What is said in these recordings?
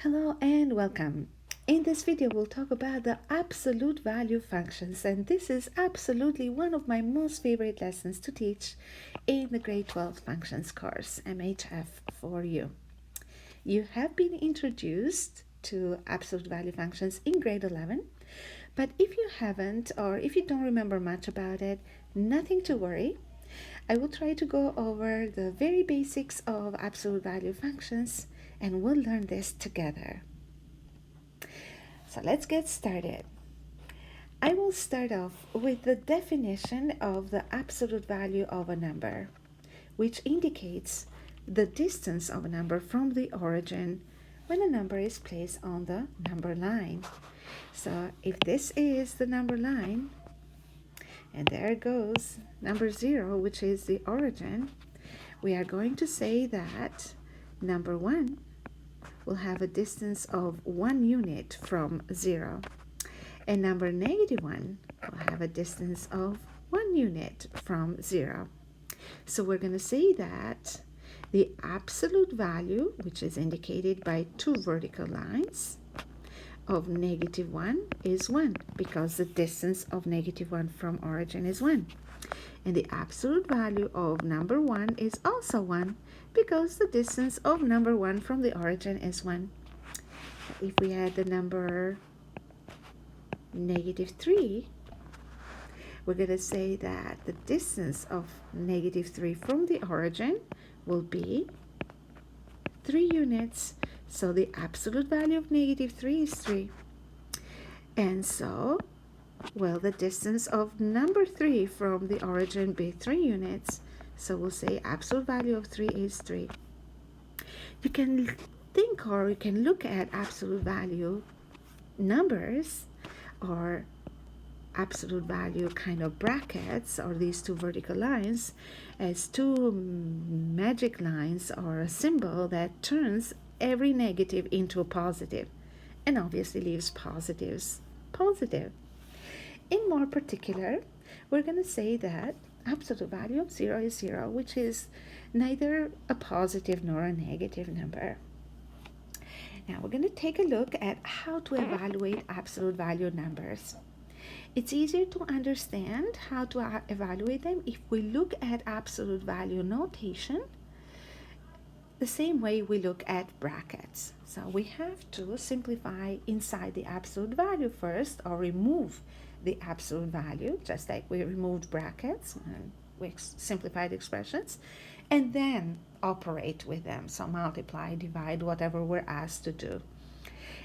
Hello and welcome. In this video, we'll talk about the absolute value functions, and this is absolutely one of my most favorite lessons to teach in the grade 12 functions course, MHF for you. You have been introduced to absolute value functions in grade 11, but if you haven't or if you don't remember much about it, nothing to worry. I will try to go over the very basics of absolute value functions and we'll learn this together. So let's get started. I will start off with the definition of the absolute value of a number, which indicates the distance of a number from the origin when a number is placed on the number line. So if this is the number line, and there goes number 0, which is the origin, we are going to say that number 1 will have a distance of 1 unit from 0. And number -1 will have a distance of 1 unit from 0. So we're going to say that the absolute value, which is indicated by two vertical lines, of -1 is 1, because the distance of -1 from origin is 1. And the absolute value of number 1 is also 1, because the distance of number 1 from the origin is 1. If we add the number -3, we're going to say that the distance of -3 from the origin will be 3 units. So the absolute value of -3 is 3. And so, well, the distance of number 3 from the origin be 3 units. So we'll say absolute value of 3 is 3. You can think, or you can look at absolute value numbers or absolute value kind of brackets, or these two vertical lines, as two magic lines or a symbol that turns every negative into a positive and obviously leaves positives positive. In more particular, we're going to say that absolute value of 0 is 0, which is neither a positive nor a negative number. Now we're going to take a look at how to evaluate absolute value numbers. It's easier to understand how to evaluate them if we look at absolute value notation the same way we look at brackets. So we have to simplify inside the absolute value first, or remove the absolute value, just like we removed brackets and we simplified expressions, and then operate with them. So multiply, divide, whatever we're asked to do.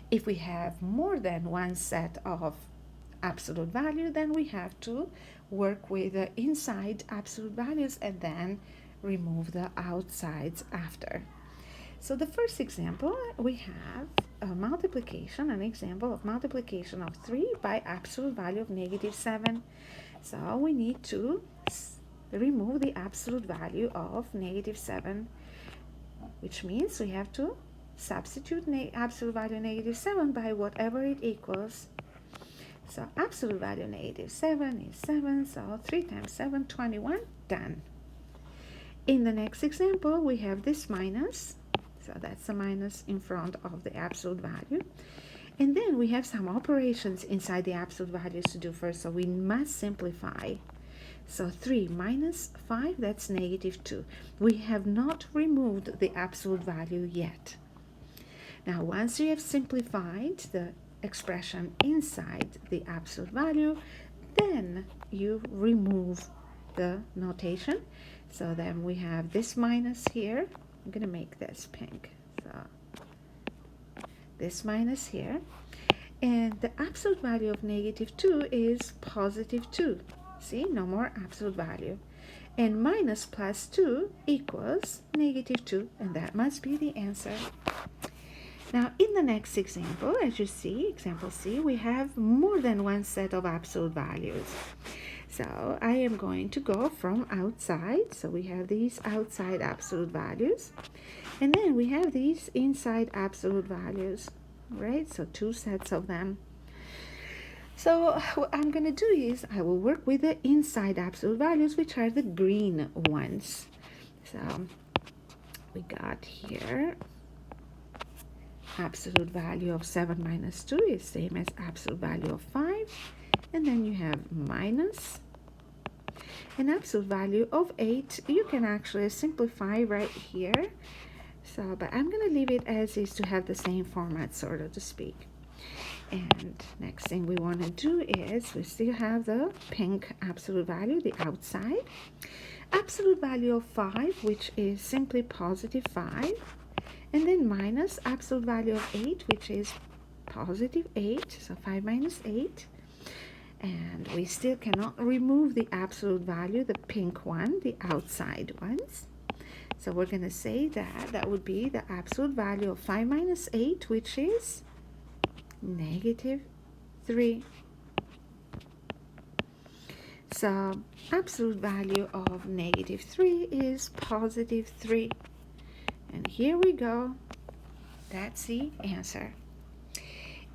If we have more than one set of absolute value, then we have to work with the inside absolute values and then remove the outsides after. So the first example, we have a multiplication, an example of multiplication of 3 by absolute value of -7. So we need to remove the absolute value of -7, which means we have to substitute absolute value -7 by whatever it equals. So absolute value -7 is 7, so 3 times 7, 21, done. In the next example, we have this minus, so that's a minus in front of the absolute value. And then we have some operations inside the absolute values to do first, so we must simplify. So 3 minus 5, that's -2. We have not removed the absolute value yet. Now, once you have simplified the expression inside the absolute value, then you remove the notation. So then we have this minus here. I'm going to make this pink. So this minus here. And the absolute value of -2 is +2. See, no more absolute value. And minus plus 2 equals -2, and that must be the answer. Now, in the next example, as you see, example C, we have more than one set of absolute values. So I am going to go from outside. So we have these outside absolute values. And then we have these inside absolute values, right? So two sets of them. So what I'm going to do is I will work with the inside absolute values, which are the green ones. So we got here absolute value of 7 minus 2 is same as absolute value of 5. And then you have minus an absolute value of 8. You can actually simplify right here. So, but I'm going to leave it as is to have the same format, sort of to speak. And next thing we want to do is we still have the pink absolute value, the outside. Absolute value of 5, which is simply positive 5. And then minus absolute value of 8, which is positive 8. So 5 minus 8. And we still cannot remove the absolute value, the pink one, the outside ones. So we're going to say that that would be the absolute value of 5 minus 8, which is negative 3. So absolute value of negative 3 is positive 3. And here we go. That's the answer.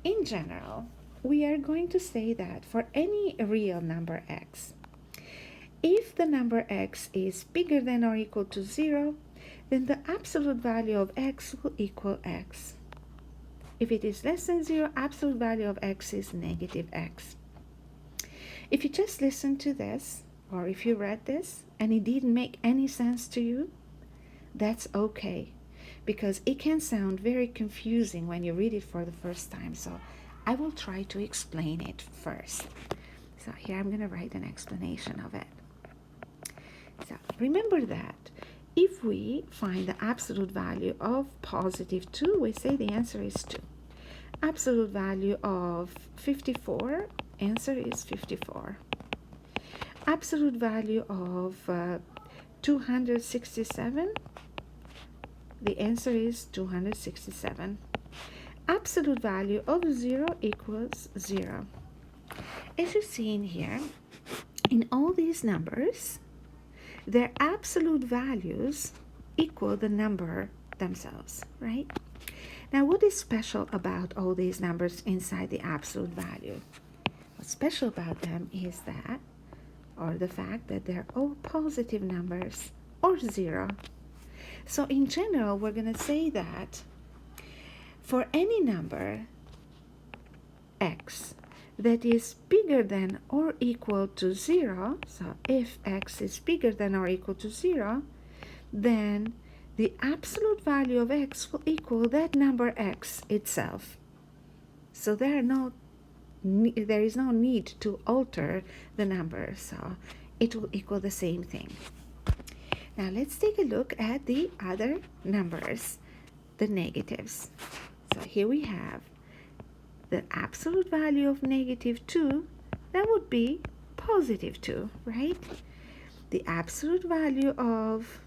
In general, we are going to say that for any real number x, if the number x is bigger than or equal to 0, then the absolute value of x will equal x. If it is less than 0, absolute value of x is negative x. If you just listen to this, or if you read this and it didn't make any sense to you, that's okay, because it can sound very confusing when you read it for the first time. So I will try to explain it first. So here I'm going to write an explanation of it. So remember that if we find the absolute value of positive 2, we say the answer is 2. Absolute value of 54, answer is 54. Absolute value of 267, the answer is 267. Absolute value of 0 equals 0. As you see in here, in all these numbers, their absolute values equal the number themselves, right? Now, what is special about all these numbers inside the absolute value? What's special about them is that, or the fact that they're all positive numbers or 0. So in general, we're going to say that for any number x that is bigger than or equal to 0, so if x is bigger than or equal to 0, then the absolute value of x will equal that number x itself. So there is no need to alter the number, so it will equal the same thing. Now let's take a look at the other numbers, the negatives. So here we have the absolute value of negative 2, that would be positive 2, right? The absolute value of,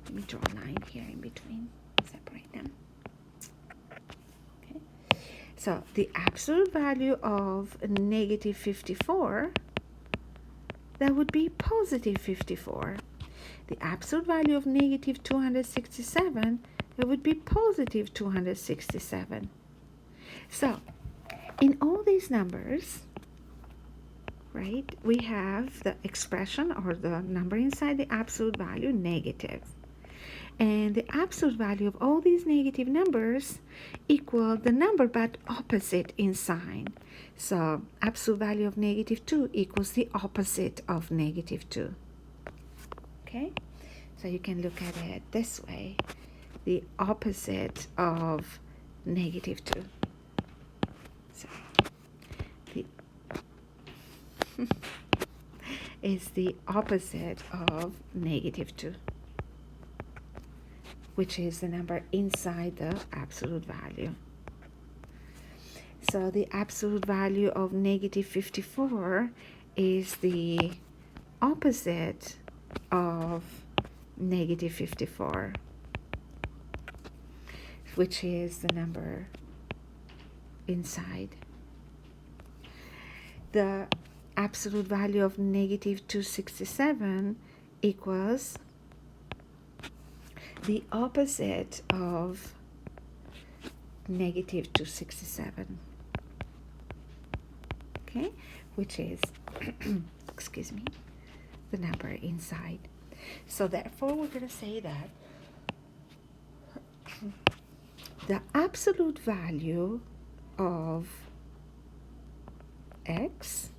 let me draw a line here in between, separate them. Okay. So the absolute value of negative 54, that would be positive 54. The absolute value of negative 267, that would be positive 267. So in all these numbers, right, we have the expression or the number inside the absolute value negative. And the absolute value of all these negative numbers equal the number but opposite in sign. So absolute value of negative 2 equals the opposite of negative 2. Okay, so you can look at it this way, the opposite of negative 2. So the is the opposite of negative 2, which is the number inside the absolute value. So the absolute value of negative 54 is the opposite of negative 54, which is the number inside. The absolute value of negative 267 equals the opposite of negative 267, okay, which is excuse me, the number inside. So therefore we're going to say that the absolute value of x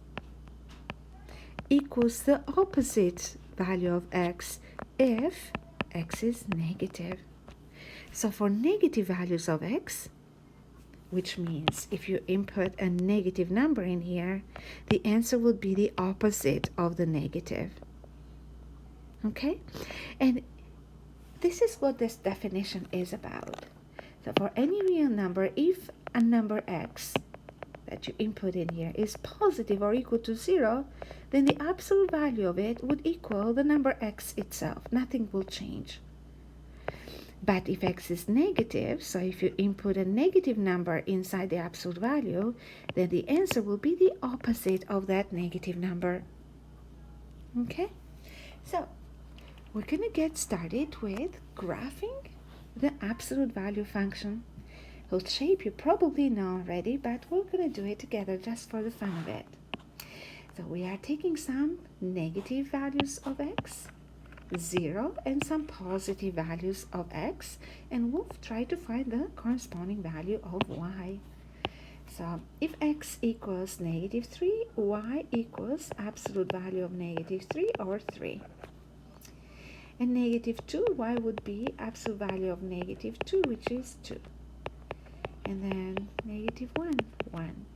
equals the opposite value of x if x is negative. So for negative values of x, which means if you input a negative number in here, the answer will be the opposite of the negative. Okay? And this is what this definition is about. So for any real number, if a number x that you input in here is positive or equal to 0, then the absolute value of it would equal the number x itself. Nothing will change. But if x is negative, so if you input a negative number inside the absolute value, then the answer will be the opposite of that negative number. Okay? So we're going to get started with graphing the absolute value function, whose shape you probably know already, but we're going to do it together just for the fun of it. So we are taking some negative values of x, 0, and some positive values of x, and we'll try to find the corresponding value of y. So if x equals negative 3, y equals absolute value of negative 3 or 3. And negative 2, y would be absolute value of negative 2, which is 2. And then negative 1, 1.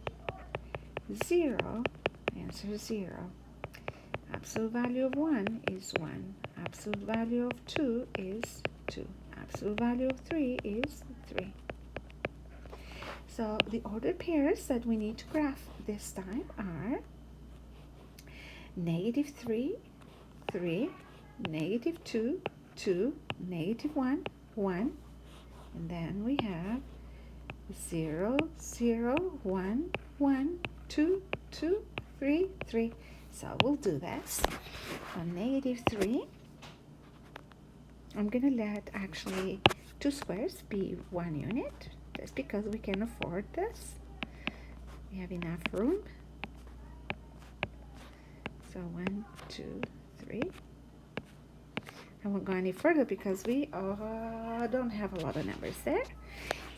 0, answer 0. Absolute value of 1 is 1. Absolute value of 2 is 2. Absolute value of 3 is 3. So the ordered pairs that we need to graph this time are negative 3, 3, negative 2, 2, negative 1, 1. And then we have 0, 0, 1, 1, 2, 2, 3, 3. So we'll do this. On negative 3, I'm going to let actually 2 squares be 1 unit, just because we can afford this. We have enough room. So 1, 2, 3. I won't go any further because we don't have a lot of numbers there.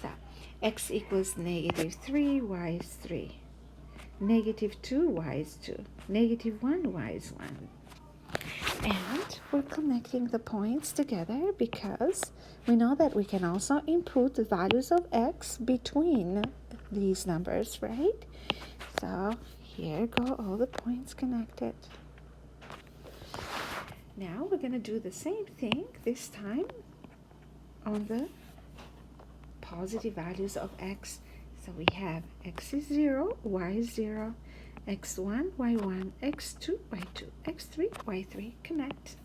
So x equals negative 3, y is 3. Negative 2, y is 2. Negative 1, y is 1. And we're connecting the points together because we know that we can also input the values of x between these numbers, right? So here go all the points connected. Now we're going to do the same thing this time on the positive values of x. So we have x is 0, y is 0, x1, y1, x2, y2, x3, y3, connect.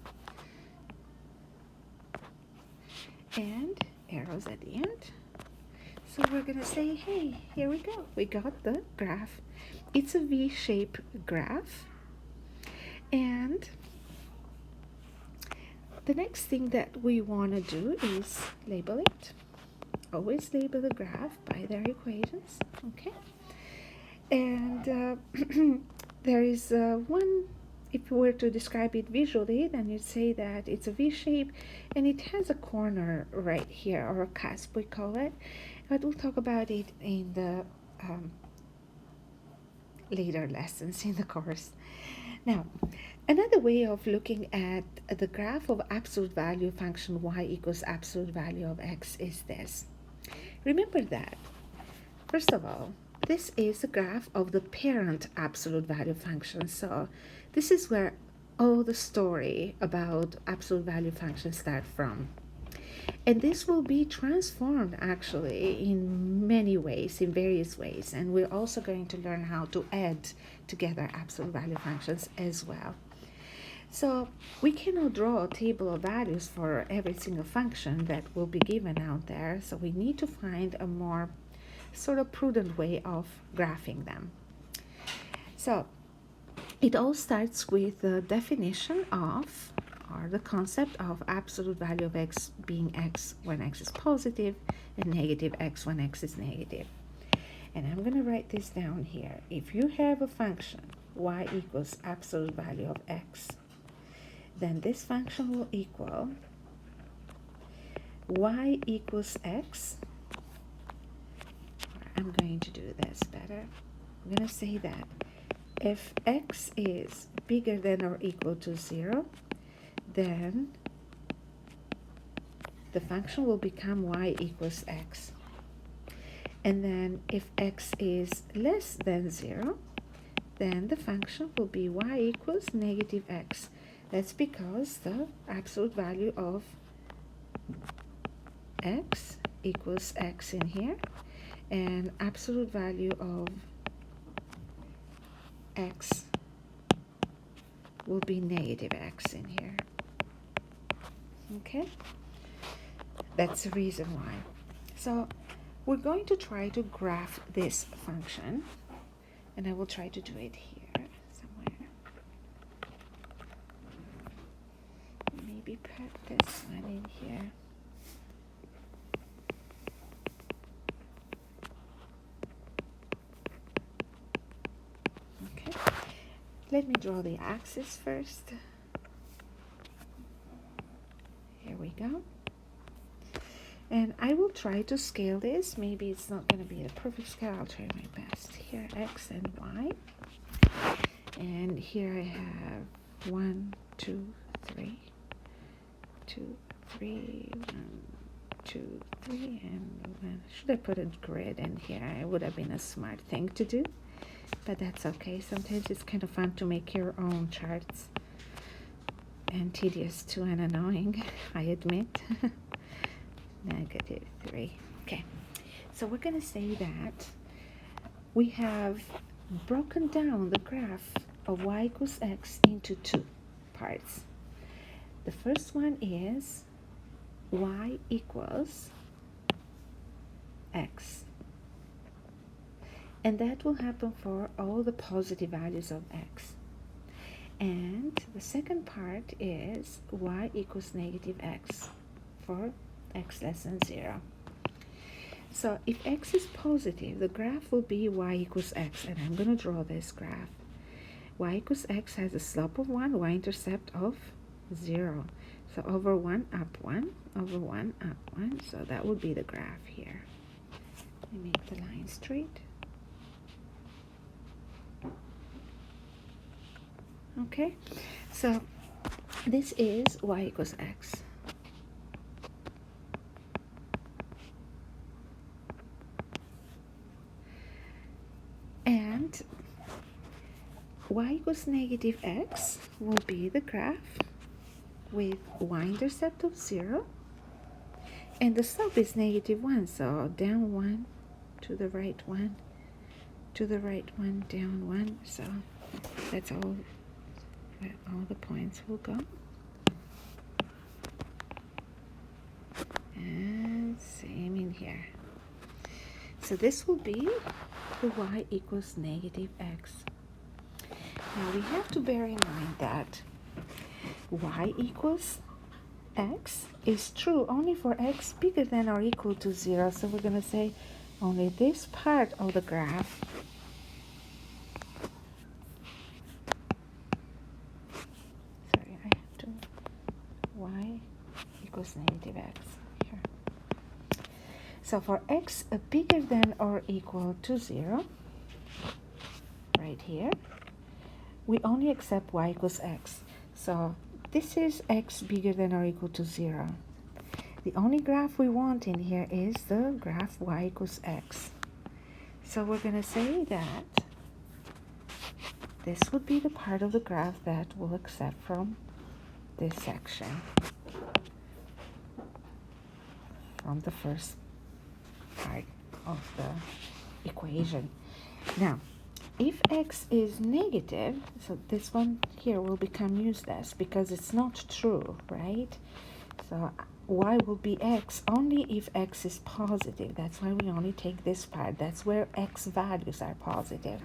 And arrows at the end. So we're going to say, hey, here we go. We got the graph. It's a V-shaped graph. And the next thing that we want to do is label it. Always label the graph by their equations, okay? And there is one, if we were to describe it visually, then you'd say that it's a V shape and it has a corner right here, or a cusp we call it. But we'll talk about it in the later lessons in the course. Now, another way of looking at the graph of absolute value function y equals absolute value of x is this. Remember that, first of all, this is a graph of the parent absolute value function. So this is where all the story about absolute value functions start from. And this will be transformed actually in many ways, in various ways. And we're also going to learn how to add together absolute value functions as well. So we cannot draw a table of values for every single function that will be given out there. So we need to find a more sort of prudent way of graphing them. So it all starts with the definition of, or the concept of, absolute value of x being x when x is positive and negative x when x is negative. And I'm going to write this down here. If you have a function y equals absolute value of x, then this function will equal y equals x I'm going to do this better. I'm going to say that if x is bigger than or equal to 0, then the function will become y equals x. And then if x is less than 0, then the function will be y equals negative x. That's because the absolute value of x equals x in here, and absolute value of x will be negative x in here. Okay? That's the reason why. So we're going to try to graph this function, and I will try to do it here somewhere. Maybe put this one in here. Okay, let me draw the axis first. Here we go. And I will try to scale this. Maybe it's not going to be a perfect scale. I'll try my best. Here, x and y. And here I have 1, 2, 3, 2, 3, 1, 2, 3, and 1. Should I put a grid in here? It would have been a smart thing to do, but that's okay. Sometimes it's kind of fun to make your own charts, and tedious too and annoying, I admit. -3. Okay, so we're going to say that we have broken down the graph of y equals x into 2 parts. The first one is y equals x, and that will happen for all the positive values of x. And the second part is y equals negative x for x less than 0. So if x is positive, the graph will be y equals x, and I'm going to draw this graph. Y equals x has a slope of 1, y-intercept of 0. So over 1, up 1, over 1, up 1. So that would be the graph here. Let me make the line straight. Okay, so this is y equals x. And y equals negative x will be the graph with y-intercept of 0, and the slope is -1, so down 1, to the right 1, to the right 1, down 1. So that's all where all the points will go. And same in here. So this will be the y equals negative x. Now we have to bear in mind that y equals x is true only for x bigger than or equal to 0. So we're going to say only this part of the graph I have to y equals negative x here. So for x bigger than or equal to 0, right here, we only accept y equals x. So this is x bigger than or equal to 0. The only graph we want in here is the graph y equals x. So we're going to say that this would be the part of the graph that we'll accept from this section, from the first part of the equation. Now, if x is negative, so this one here will become useless because it's not true, right? So y will be x only if x is positive. That's why we only take this part. That's where x values are positive.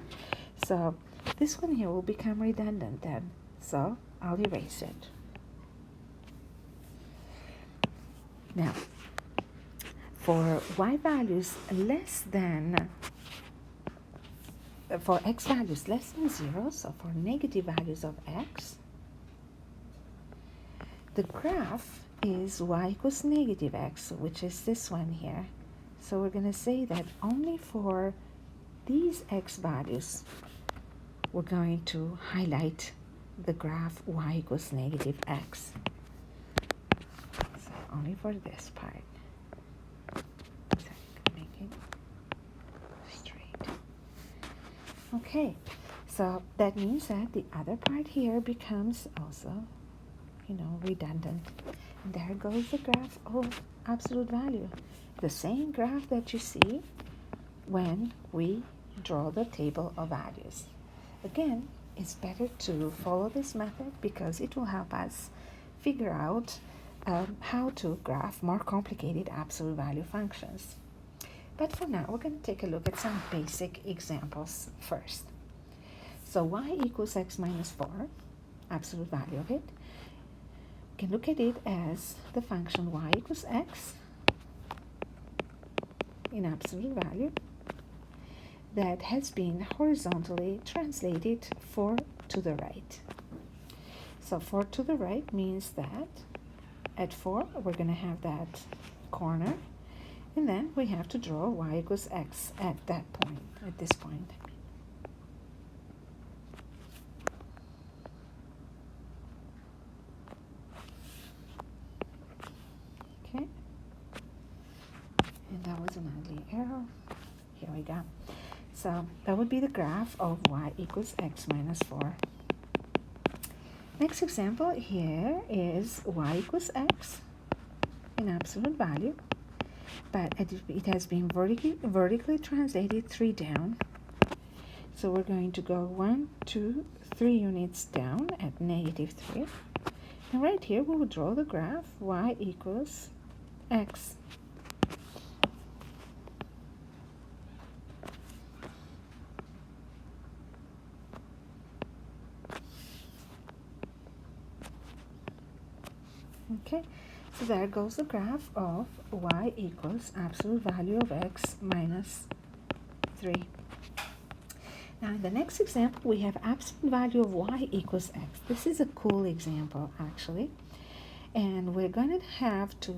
So this one here will become redundant then. So I'll erase it. Now, for y values less than, for x values less than 0, so for negative values of x, the graph is y equals negative x, which is this one here. So we're going to say that only for these x values, we're going to highlight the graph y equals negative x. So only for this part. So make it straight. Okay, so that means that the other part here becomes also, redundant. And there goes the graph of absolute value. The same graph that you see when we draw the table of values. Again, it's better to follow this method because it will help us figure out how to graph more complicated absolute value functions. But for now, we're going to take a look at some basic examples first. So y equals x minus 4, absolute value of it. We can look at it as the function y equals x in absolute value that has been horizontally translated 4 to the right. So 4 to the right means that at 4 we're going to have that corner, and then we have to draw y equals x at that point, at this point. Okay, and that was an ugly arrow. Here we go. So that would be the graph of y equals x minus 4. Next example here is y equals x in absolute value, but it has been vertically translated 3 down. So we're going to go 1, 2, 3 units down at negative 3. And right here we will draw the graph y equals x. Okay, so there goes the graph of y equals absolute value of x minus 3. Now in the next example, we have absolute value of y equals x. This is a cool example, actually. And we're going to have to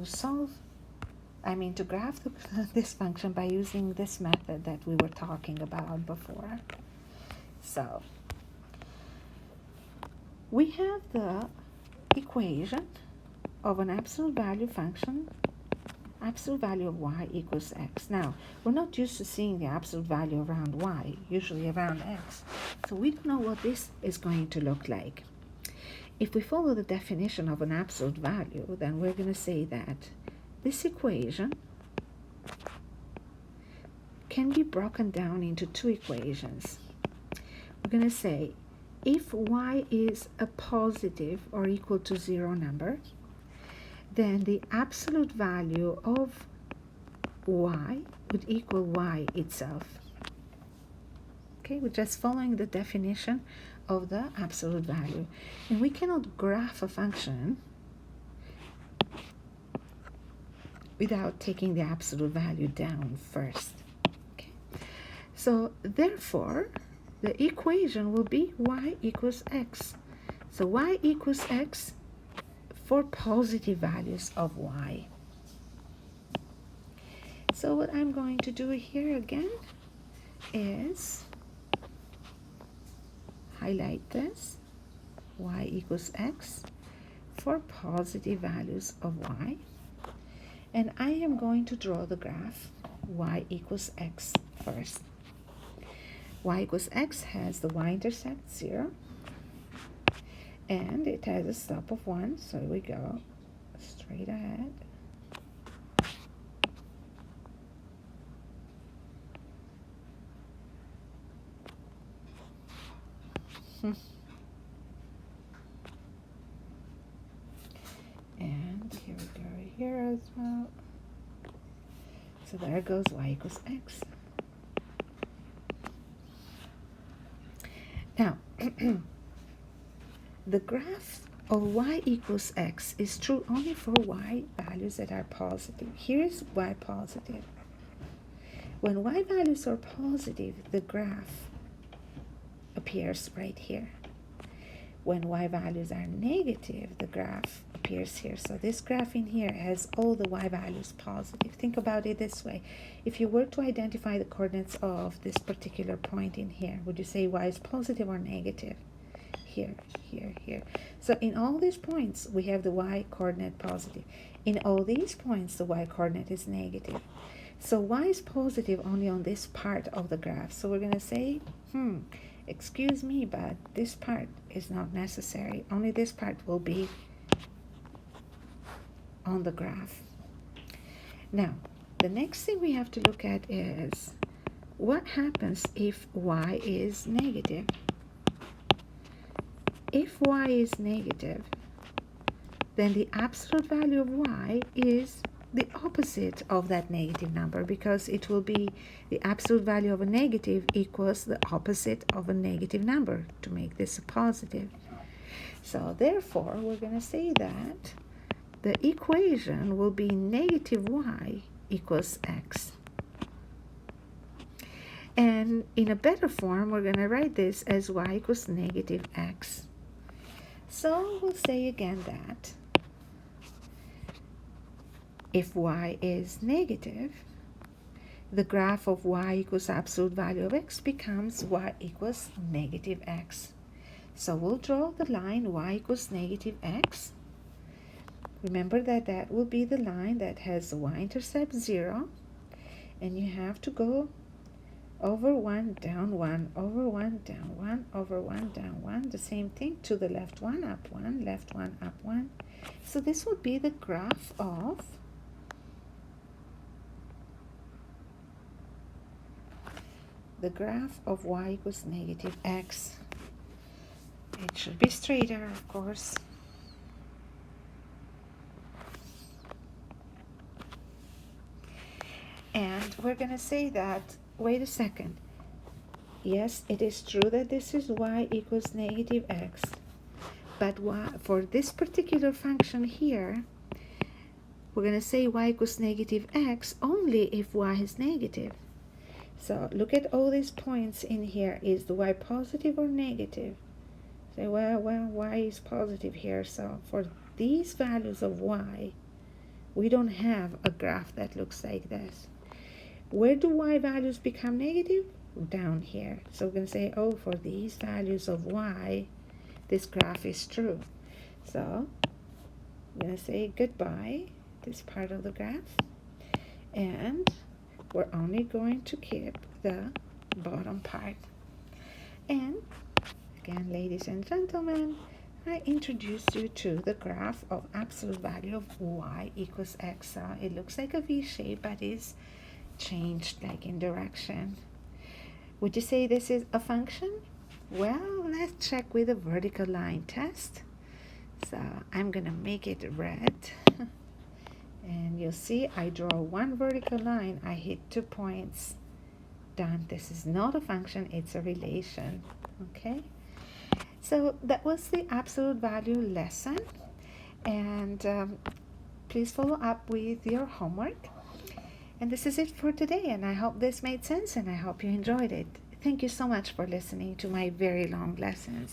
to graph this function by using this method that we were talking about before. So we have the equation of an absolute value function, absolute value of y equals x. Now, we're not used to seeing the absolute value around y, usually around x. So we don't know what this is going to look like. If we follow the definition of an absolute value, then we're going to say that this equation can be broken down into 2 equations. We're going to say if y is a positive or equal to 0 number, then the absolute value of y would equal y itself. Okay, we're just following the definition of the absolute value. And we cannot graph a function without taking the absolute value down first. Okay, so therefore, the equation will be y equals x. So y equals x for positive values of y. So what I'm going to do here again is highlight this, y equals x for positive values of y. And I am going to draw the graph y equals x first. Y equals x has the y-intercept 0. And it has a slope of 1, so we go straight ahead. And here we go here as well. So there goes y equals x. Now, the graph of y equals x is true only for y values that are positive. Here's y positive. When y values are positive, the graph appears right here. when y values are negative, the graph appears here. So this graph in here has all the y values positive. Think about it this way. If you were to identify the coordinates of this particular point in here, would you say y is positive or negative? Here, here, here. So in all these points, we have the y coordinate positive. In all these points, the y coordinate is negative. So y is positive only on this part of the graph. So we're going to say, excuse me, but this part is not necessary. Only this part will be on the graph. Now, the next thing we have to look at is what happens if y is negative. If y is negative, then the absolute value of y is the opposite of that negative number, because it will be the absolute value of a negative equals the opposite of a negative number to make this a positive. So therefore, we're going to say that the equation will be negative y equals x. And in a better form, we're going to write this as y equals negative x. So we'll say again that if y is negative, the graph of y equals absolute value of x becomes y equals negative x. So we'll draw the line y equals negative x. Remember that that will be the line that has the y-intercept 0, and you have to go over 1, down 1, over 1, down 1, over 1, down 1. The same thing to the left 1, up 1, left 1, up 1. So this would be the graph of y equals negative x. It should be straighter, of course. And we're going to say that, wait a second. Yes, it is true that this is y equals negative x. But for this particular function here, we're going to say y equals negative x only if y is negative. So look at all these points in here. Is the y positive or negative? Say, well, y is positive here. So for these values of y, we don't have a graph that looks like this. Where do y values become negative? Down here. So we're going to say, oh, for these values of y, this graph is true. So I'm going to say goodbye, this part of the graph. And we're only going to keep the bottom part. And again, ladies and gentlemen, I introduce you to the graph of absolute value of y equals x. It looks like a V shape, but is changed like in direction. Would you say this is a function? Well, let's check with a vertical line test. So I'm going to make it red. And you'll see I draw one vertical line. I hit 2 points. Done. This is not a function, it's a relation. Okay? So that was the absolute value lesson. And please follow up with your homework. And this is it for today, and I hope this made sense, and I hope you enjoyed it. Thank you so much for listening to my very long lessons.